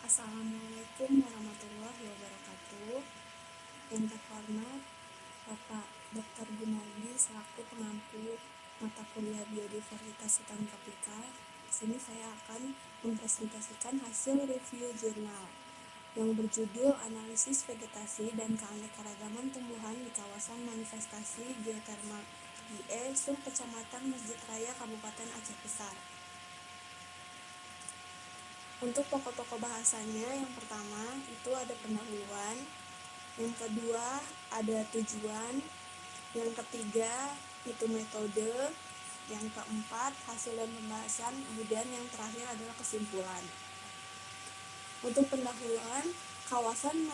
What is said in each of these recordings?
Assalamualaikum warahmatullahi wabarakatuh. Yang terhormat Bapak Dr. Gunardi selaku pengampu mata kuliah Biodiversitas Hutan Tropika. Di sini saya akan mempresentasikan hasil review jurnal yang berjudul Analisis Vegetasi dan Keanekaragaman Tumbuhan di Kawasan Manifestasi Geotermal IE Sum Kecamatan Masjid Raya Kabupaten Aceh Besar. Untuk pokok-pokok bahasanya, yang pertama itu ada pendahuluan, yang kedua ada tujuan, yang ketiga itu metode, yang keempat hasil dan pembahasan, kemudian yang terakhir adalah kesimpulan. Untuk pendahuluan, kawasan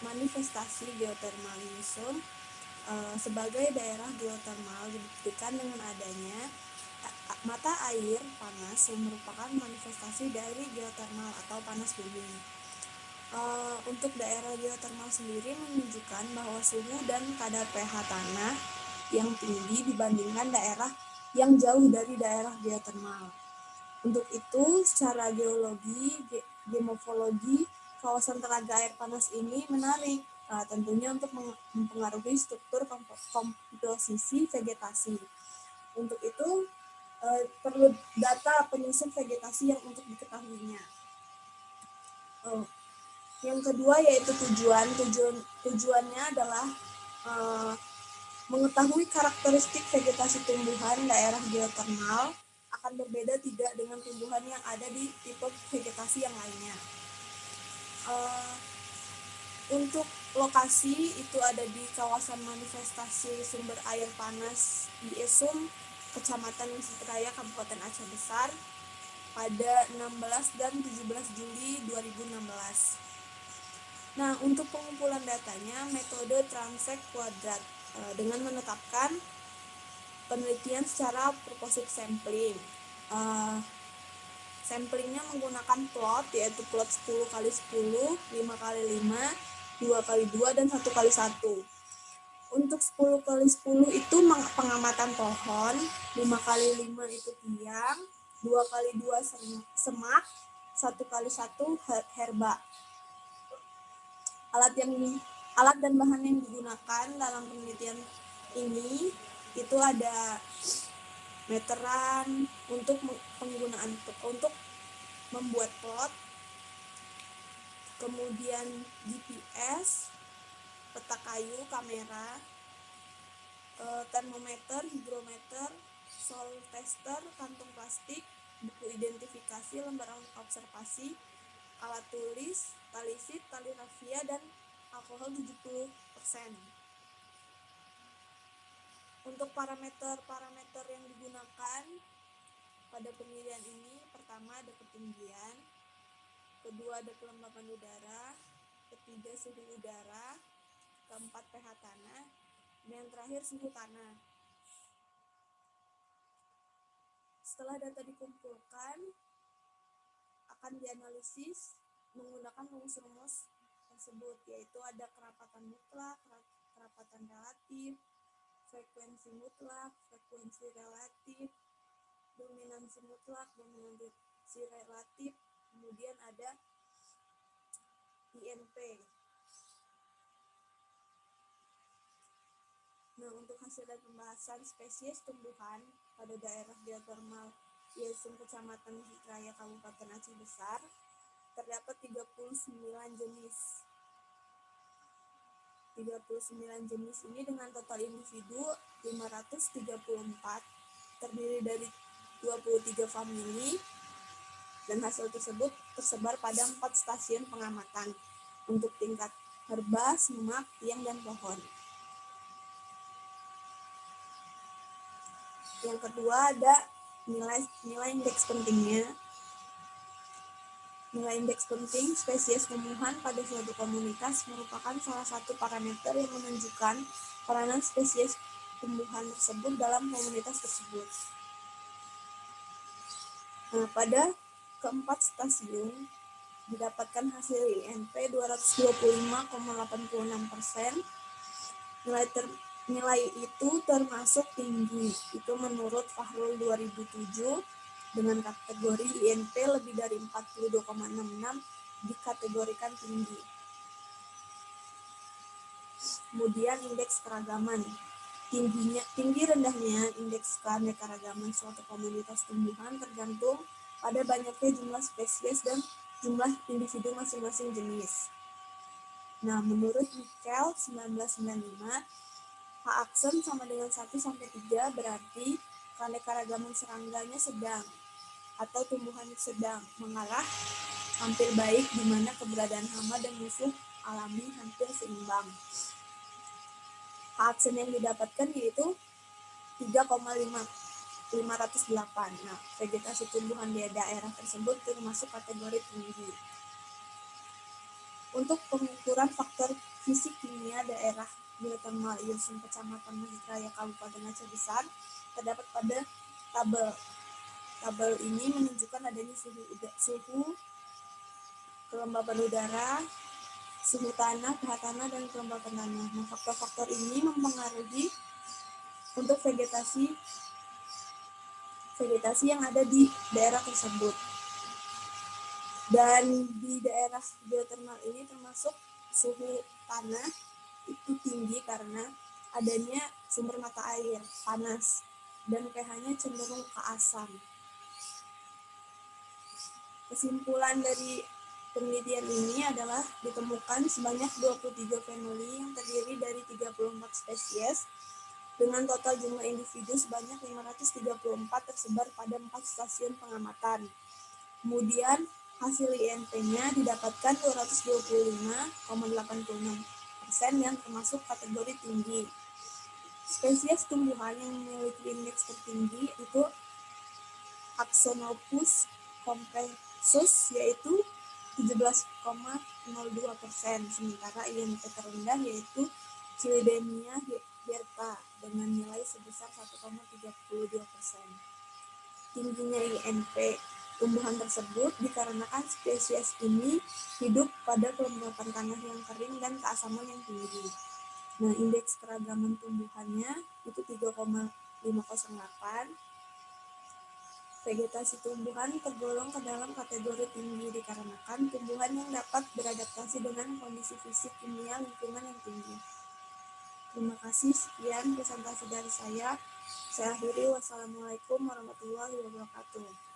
manifestasi geotermal Yusum sebagai daerah geotermal dibuktikan dengan adanya mata air panas yang merupakan manifestasi dari geotermal atau panas bumi. Untuk daerah geotermal sendiri menunjukkan bahwa suhu dan kadar pH tanah yang tinggi dibandingkan daerah yang jauh dari daerah geotermal. Untuk itu, secara geologi, geomorfologi, kawasan telaga air panas ini menarik, tentunya untuk mempengaruhi struktur komposisi vegetasi. Untuk itu, perlu data penyusun vegetasi yang untuk diketahuinya. Yang kedua yaitu tujuannya adalah mengetahui karakteristik vegetasi tumbuhan daerah geotermal akan berbeda tidak dengan tumbuhan yang ada di tipe vegetasi yang lainnya. Untuk lokasi itu ada di kawasan manifestasi sumber air panas IE Sum Kecamatan Masjid Raya Kabupaten Aceh Besar pada 16 dan 17 Juli 2016. Nah, untuk pengumpulan datanya metode transect kuadrat dengan menetapkan penelitian secara proposite sampling. Samplingnya menggunakan plot, yaitu plot 10x10, 5x5, 2x2, dan 1x1. Untuk 10x10 itu pengamatan pohon, 5x5 itu tiang, 2x2 semak, 1x1 herba. Alat dan bahan yang digunakan dalam penelitian ini itu ada meteran untuk penggunaan untuk membuat plot, kemudian GPS, peta kayu, kamera, termometer, higrometer, soil tester, kantung plastik, buku identifikasi, lembar observasi, alat tulis, tali sheet, tali rafia, dan alkohol 70%. Untuk parameter yang digunakan pada penilaian ini, pertama ada ketinggian, kedua ada kelembapan udara, ketiga suhu udara, keempat pH tanah, dan yang terakhir suhu tanah. Setelah data dikumpulkan, akan dianalisis menggunakan rumus-rumus tersebut, yaitu ada kerapatan mutlak, kerapatan relatif, frekuensi mutlak, frekuensi relatif, dominansi mutlak, dominansi relatif, kemudian ada INP. Nah, untuk hasil dan pembahasan spesies tumbuhan pada daerah geotermal IE Sum Kecamatan Masjid Raya Kabupaten Aceh Besar terdapat 39 jenis. 39 jenis ini dengan total individu 534, terdiri dari 23 famili, dan hasil tersebut tersebar pada 4 stasiun pengamatan untuk tingkat herba, semak, tiang, dan pohon. Yang kedua ada nilai indeks pentingnya. Nilai indeks penting spesies tumbuhan pada suatu komunitas merupakan salah satu parameter yang menunjukkan peranan spesies tumbuhan tersebut dalam komunitas tersebut. Nah, pada keempat stasiun didapatkan hasil INP 225,86%. Nilai itu termasuk tinggi, itu menurut Fahrul 2007, dengan kategori INP lebih dari 42,66 dikategorikan tinggi. Kemudian indeks keragaman. Tinggi rendahnya indeks keanekaragaman suatu komunitas tumbuhan tergantung pada banyaknya jumlah spesies dan jumlah individu masing-masing jenis. Nah, menurut Michael 1995, H-aksen sama dengan 1 sampai 3 berarti keanekaragaman serangganya sedang atau tumbuhan sedang mengarah hampir baik di mana keberadaan hama dan musuh alami hampir seimbang. H-aksen yang didapatkan yaitu 3,508. Nah, vegetasi tumbuhan di daerah tersebut termasuk kategori tinggi. Untuk pengukuran faktor fisik kimia daerah geothermal Ilsum Kecamatan Masjid Raya Kabupaten Aceh Besar terdapat pada tabel. Tabel ini menunjukkan adanya suhu, kelembapan udara, suhu tanah, pH tanah, dan kelembapan tanah. Nah, faktor-faktor ini mempengaruhi untuk vegetasi yang ada di daerah tersebut. Dan di daerah geothermal ini termasuk suhu tanah itu tinggi karena adanya sumber mata air panas dan pH-nya cenderung ke asam. Kesimpulan dari penelitian ini adalah ditemukan sebanyak 23 famili yang terdiri dari 34 spesies dengan total jumlah individu sebanyak 534 tersebar pada 4 stasiun pengamatan. Kemudian hasil INP-nya didapatkan 225,86% yang termasuk kategori tinggi. Spesies tumbuhan yang memiliki indeks tertinggi itu Axonopus compressus yaitu 17,02%, sementara INP terendah yaitu Chilidemia hirta dengan nilai sebesar 1,32%. Tingginya INP tumbuhan tersebut dikarenakan spesies ini hidup pada kelembapan tanah yang kering dan keasaman yang tinggi. Nah, indeks keragaman tumbuhannya itu 3,508. Vegetasi tumbuhan tergolong ke dalam kategori tinggi dikarenakan tumbuhan yang dapat beradaptasi dengan kondisi fisik kimia lingkungan yang tinggi. Terima kasih, sekian presentasi dari saya. Saya akhiri, wassalamualaikum warahmatullahi wabarakatuh.